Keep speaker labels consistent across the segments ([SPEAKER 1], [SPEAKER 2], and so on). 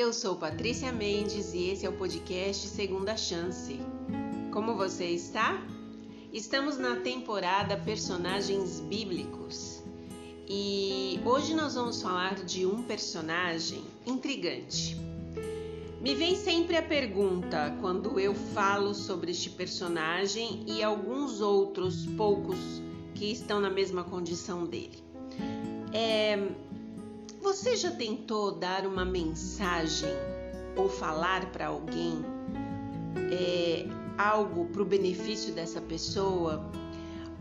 [SPEAKER 1] eu sou Patrícia Mendes e esse é o podcast Segunda Chance. Como você está? Estamos na temporada Personagens Bíblicos e hoje nós vamos falar de um personagem intrigante. Me vem sempre a pergunta quando eu falo sobre este personagem e alguns outros poucos que estão na mesma condição dele. Você já tentou dar uma mensagem ou falar para alguém algo para o benefício dessa pessoa?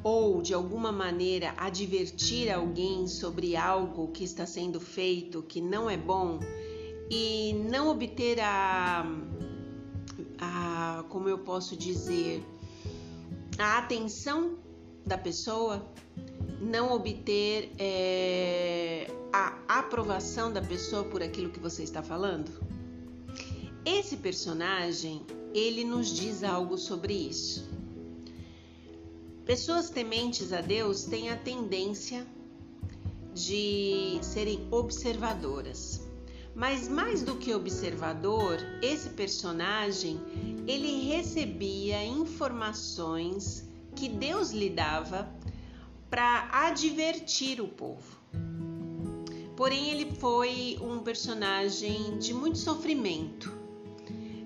[SPEAKER 1] Ou de alguma maneira advertir alguém sobre algo que está sendo feito que não é bom e não obter como eu posso dizer, a atenção da pessoa, não obter a aprovação da pessoa por aquilo que você está falando? Esse personagem, ele nos diz algo sobre isso. Pessoas tementes a Deus têm a tendência de serem observadoras. Mas mais do que observador, esse personagem, ele recebia informações que Deus lhe dava para advertir o povo. Porém, ele foi um personagem de muito sofrimento.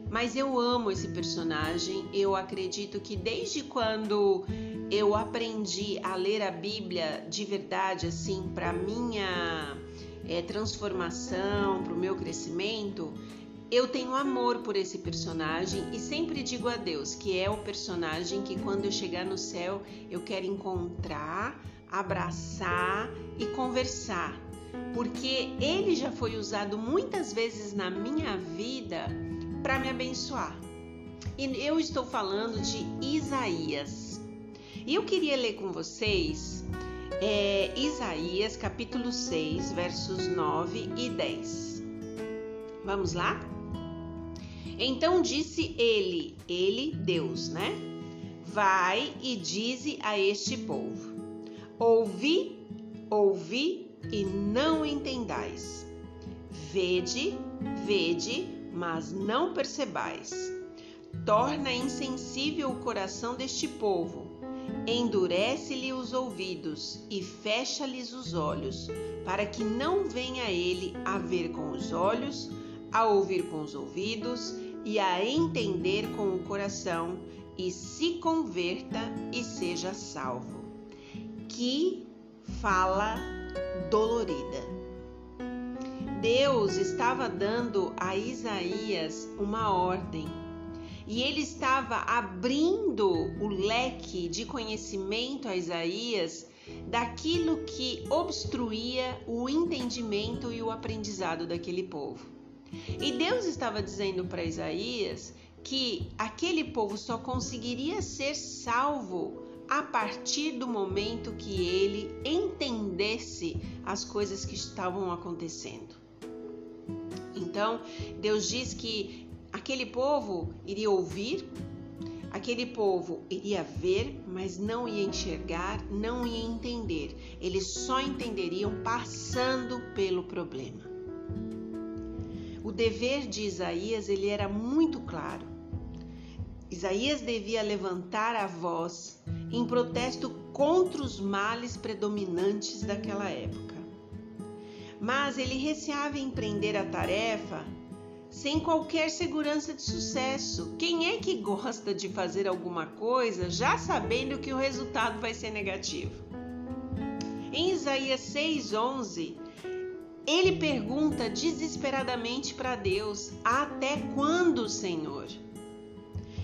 [SPEAKER 1] Mas eu amo esse personagem. Eu acredito que desde quando eu aprendi a ler a Bíblia de verdade, assim, para minha transformação, para o meu crescimento, eu tenho amor por esse personagem e sempre digo a Deus que é o personagem que quando eu chegar no céu eu quero encontrar, abraçar e conversar, porque ele já foi usado muitas vezes na minha vida para me abençoar. E eu estou falando de Isaías. E eu queria ler com vocês Isaías capítulo 6, versos 9 e 10. Vamos lá? Então disse ele, Deus, né? Vai e dize a este povo: ouvi e não entendais. Vede, mas não percebais. Torna insensível o coração deste povo. Endurece-lhe os ouvidos e fecha-lhes os olhos, para que não venha ele a ver com os olhos, a ouvir com os ouvidos e a entender com o coração, e se converta e seja salvo. Que fala dolorida! Deus estava dando a Isaías uma ordem. E ele estava abrindo o leque de conhecimento a Isaías daquilo que obstruía o entendimento e o aprendizado daquele povo. E Deus estava dizendo para Isaías que aquele povo só conseguiria ser salvo a partir do momento que ele entendesse as coisas que estavam acontecendo. Então, Deus diz que aquele povo iria ouvir, aquele povo iria ver, mas não ia enxergar, não ia entender. Eles só entenderiam passando pelo problema. O dever de Isaías, ele era muito claro. Isaías devia levantar a voz em protesto contra os males predominantes daquela época. Mas ele receava empreender a tarefa sem qualquer segurança de sucesso. Quem é que gosta de fazer alguma coisa já sabendo que o resultado vai ser negativo? Em Isaías 6:11, ele pergunta desesperadamente para Deus: até quando, Senhor?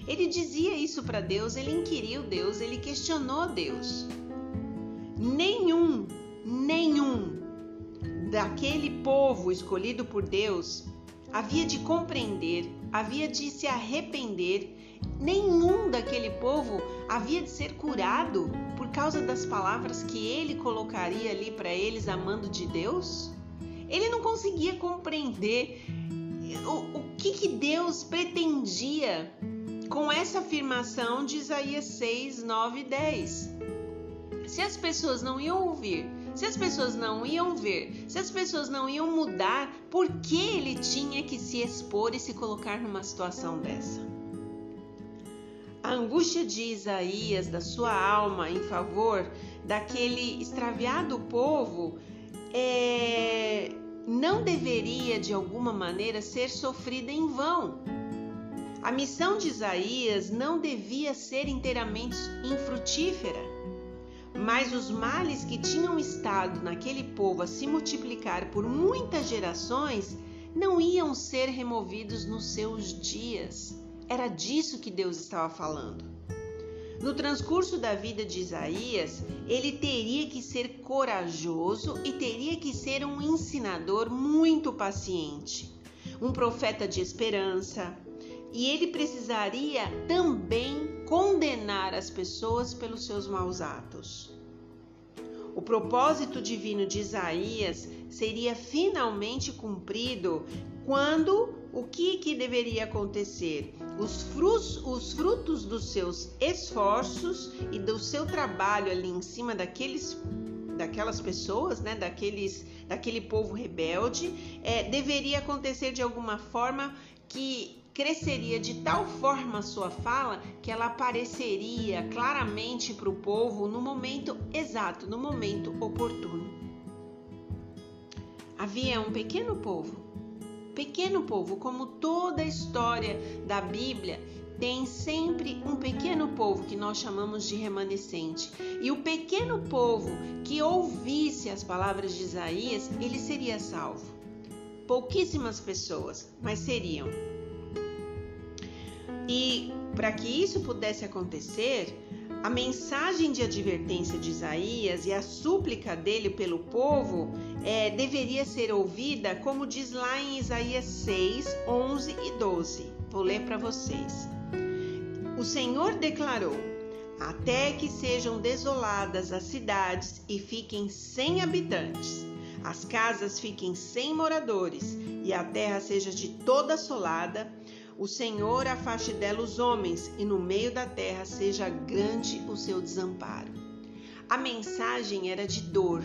[SPEAKER 1] Ele dizia isso para Deus, ele inquiriu Deus, ele questionou Deus. Nenhum daquele povo escolhido por Deus havia de compreender, havia de se arrepender. Nenhum daquele povo havia de ser curado por causa das palavras que ele colocaria ali para eles a mando de Deus. Ele não conseguia compreender o que Deus pretendia com essa afirmação de Isaías 6, 9 e 10. Se as pessoas não iam ouvir, se as pessoas não iam ver, se as pessoas não iam mudar, por que ele tinha que se expor e se colocar numa situação dessa? A angústia de Isaías, da sua alma em favor daquele extraviado povo, não deveria de alguma maneira ser sofrida em vão. A missão de Isaías não devia ser inteiramente infrutífera, mas os males que tinham estado naquele povo a se multiplicar por muitas gerações não iam ser removidos nos seus dias. Era disso que Deus estava falando. No transcurso da vida de Isaías, ele teria que ser corajoso e teria que ser um ensinador muito paciente, um profeta de esperança, e ele precisaria também condenar as pessoas pelos seus maus atos. O propósito divino de Isaías seria finalmente cumprido quando o que deveria acontecer? Os frutos dos seus esforços e do seu trabalho ali em cima daquelas pessoas, né, daquele povo rebelde, deveria acontecer de alguma forma que cresceria de tal forma a sua fala que ela apareceria claramente para o povo no momento exato, no momento oportuno. Havia um pequeno povo, como toda a história da Bíblia, tem sempre um pequeno povo que nós chamamos de remanescente. E o pequeno povo que ouvisse as palavras de Isaías, ele seria salvo. Pouquíssimas pessoas, mas seriam. E para que isso pudesse acontecer, a mensagem de advertência de Isaías e a súplica dele pelo povo deveria ser ouvida, como diz lá em Isaías 6, 11 e 12. Vou ler para vocês. O Senhor declarou: até que sejam desoladas as cidades e fiquem sem habitantes, as casas fiquem sem moradores e a terra seja de toda assolada, o Senhor afaste dela os homens e no meio da terra seja grande o seu desamparo. A mensagem era de dor,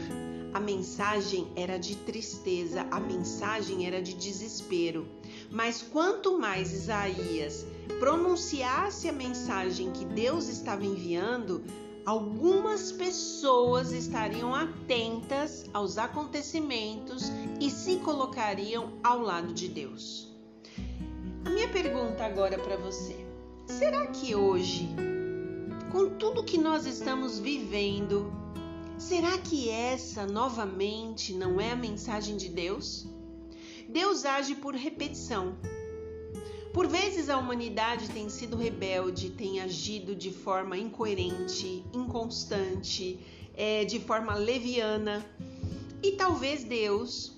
[SPEAKER 1] a mensagem era de tristeza, a mensagem era de desespero. Mas quanto mais Isaías pronunciasse a mensagem que Deus estava enviando, algumas pessoas estariam atentas aos acontecimentos e se colocariam ao lado de Deus. A minha pergunta agora para você: será que hoje, com tudo que nós estamos vivendo, será que essa novamente não é a mensagem de Deus? Deus age por repetição. Por vezes a humanidade tem sido rebelde, tem agido de forma incoerente, inconstante, de forma leviana. E talvez Deus,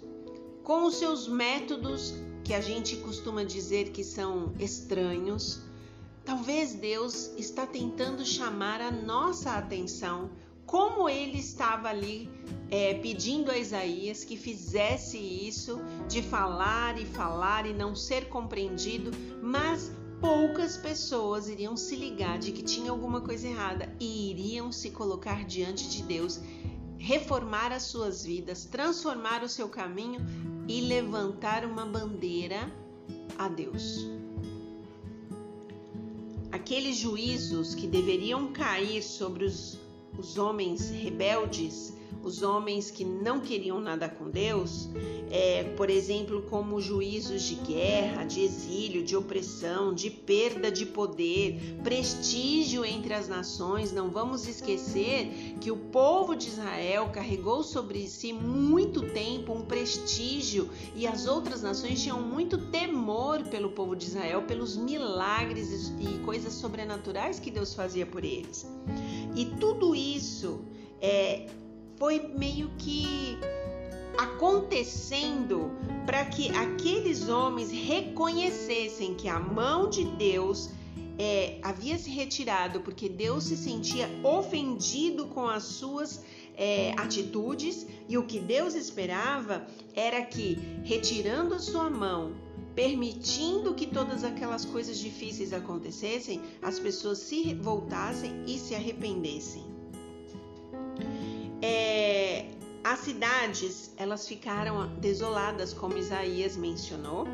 [SPEAKER 1] com os seus métodos, que a gente costuma dizer que são estranhos, talvez Deus está tentando chamar a nossa atenção, como ele estava ali pedindo a Isaías que fizesse isso, de falar e não ser compreendido, mas poucas pessoas iriam se ligar de que tinha alguma coisa errada e iriam se colocar diante de Deus, reformar as suas vidas, transformar o seu caminho e levantar uma bandeira a Deus. Aqueles juízos que deveriam cair sobre os homens rebeldes, os homens que não queriam nada com Deus, por exemplo, como juízos de guerra, de exílio, de opressão, de perda de poder, prestígio entre as nações. Não vamos esquecer que o povo de Israel carregou sobre si muito tempo um prestígio e as outras nações tinham muito temor pelo povo de Israel, pelos milagres e coisas sobrenaturais que Deus fazia por eles. E tudo isso foi meio que acontecendo para que aqueles homens reconhecessem que a mão de Deus havia se retirado, porque Deus se sentia ofendido com as suas atitudes, e o que Deus esperava era que, retirando a sua mão, permitindo que todas aquelas coisas difíceis acontecessem, as pessoas se voltassem e se arrependessem. As cidades, elas ficaram desoladas, como Isaías mencionou.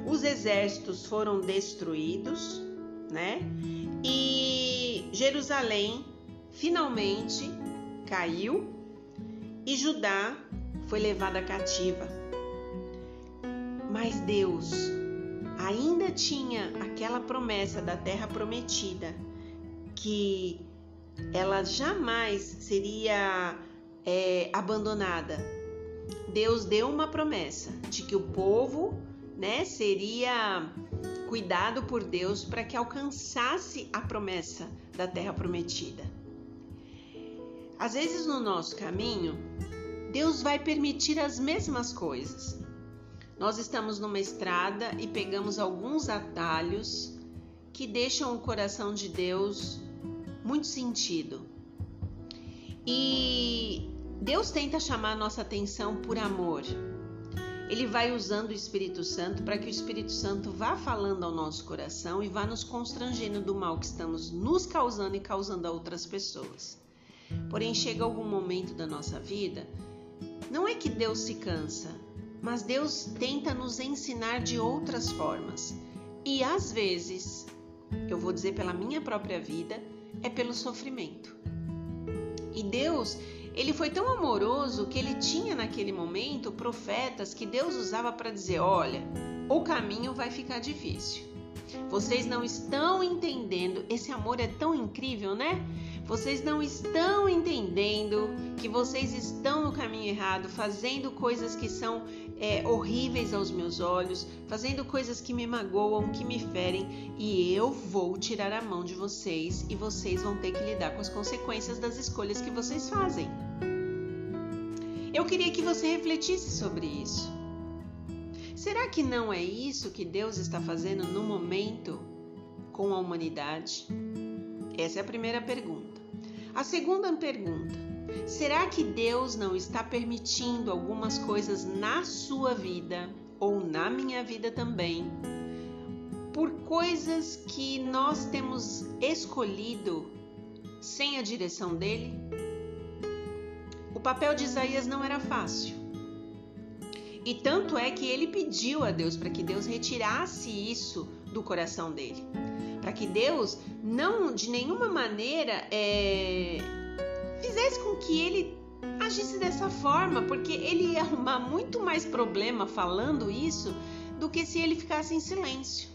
[SPEAKER 1] Os exércitos foram destruídos, né? E Jerusalém finalmente caiu e Judá foi levada cativa. Mas Deus ainda tinha aquela promessa da terra prometida, que ela jamais seria abandonada. Deus deu uma promessa de que o povo, né, seria cuidado por Deus para que alcançasse a promessa da terra prometida. Às vezes no nosso caminho, Deus vai permitir as mesmas coisas. Nós estamos numa estrada e pegamos alguns atalhos que deixam o coração de Deus muito sentido. E Deus tenta chamar a nossa atenção por amor. Ele vai usando o Espírito Santo para que o Espírito Santo vá falando ao nosso coração e vá nos constrangendo do mal que estamos nos causando e causando a outras pessoas. Porém, chega algum momento da nossa vida, não é que Deus se cansa, mas Deus tenta nos ensinar de outras formas. E às vezes, eu vou dizer pela minha própria vida, é pelo sofrimento. E Deus, Ele foi tão amoroso que Ele tinha naquele momento profetas que Deus usava para dizer: olha, o caminho vai ficar difícil. Vocês não estão entendendo, esse amor é tão incrível, né? Vocês não estão entendendo que vocês estão no caminho errado, fazendo coisas que são horríveis aos meus olhos, fazendo coisas que me magoam, que me ferem, e eu vou tirar a mão de vocês e vocês vão ter que lidar com as consequências das escolhas que vocês fazem. Eu queria que você refletisse sobre isso. Será que não é isso que Deus está fazendo no momento com a humanidade? Essa é a primeira pergunta. A segunda pergunta: será que Deus não está permitindo algumas coisas na sua vida, ou na minha vida também, por coisas que nós temos escolhido sem a direção dele? O papel de Isaías não era fácil. E tanto é que ele pediu a Deus para que Deus retirasse isso do coração dele. Para que Deus não, de nenhuma maneira, fizesse com que ele agisse dessa forma, porque ele ia arrumar muito mais problema falando isso do que se ele ficasse em silêncio.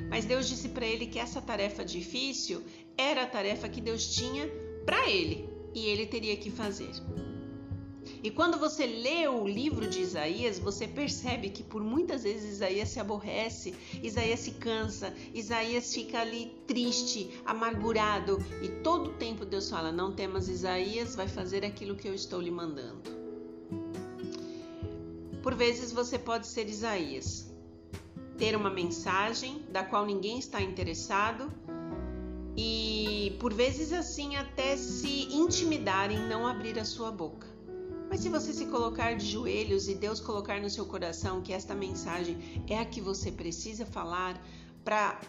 [SPEAKER 1] Mas Deus disse para ele que essa tarefa difícil era a tarefa que Deus tinha para ele e ele teria que fazer. E quando você lê o livro de Isaías, você percebe que por muitas vezes Isaías se aborrece, Isaías se cansa, Isaías fica ali triste, amargurado. E todo o tempo Deus fala: não temas, Isaías, vai fazer aquilo que eu estou lhe mandando. Por vezes você pode ser Isaías, ter uma mensagem da qual ninguém está interessado e por vezes assim até se intimidar em não abrir a sua boca. Mas se você se colocar de joelhos e Deus colocar no seu coração que esta mensagem é a que você precisa falar para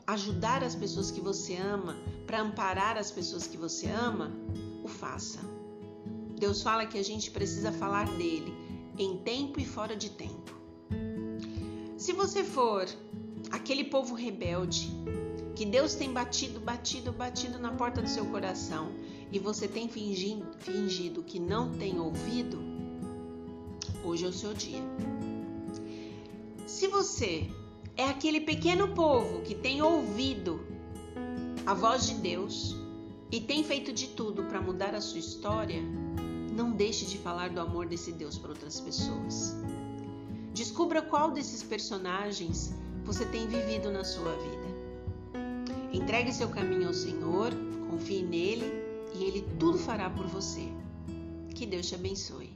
[SPEAKER 1] ajudar as pessoas que você ama, para amparar as pessoas que você ama, o faça. Deus fala que a gente precisa falar dele em tempo e fora de tempo. Se você for aquele povo rebelde, que Deus tem batido na porta do seu coração e você tem fingido que não tem ouvido, hoje é o seu dia. Se você é aquele pequeno povo que tem ouvido a voz de Deus e tem feito de tudo para mudar a sua história, não deixe de falar do amor desse Deus para outras pessoas. Descubra qual desses personagens você tem vivido na sua vida. Entregue seu caminho ao Senhor, confie nele e Ele tudo fará por você. Que Deus te abençoe.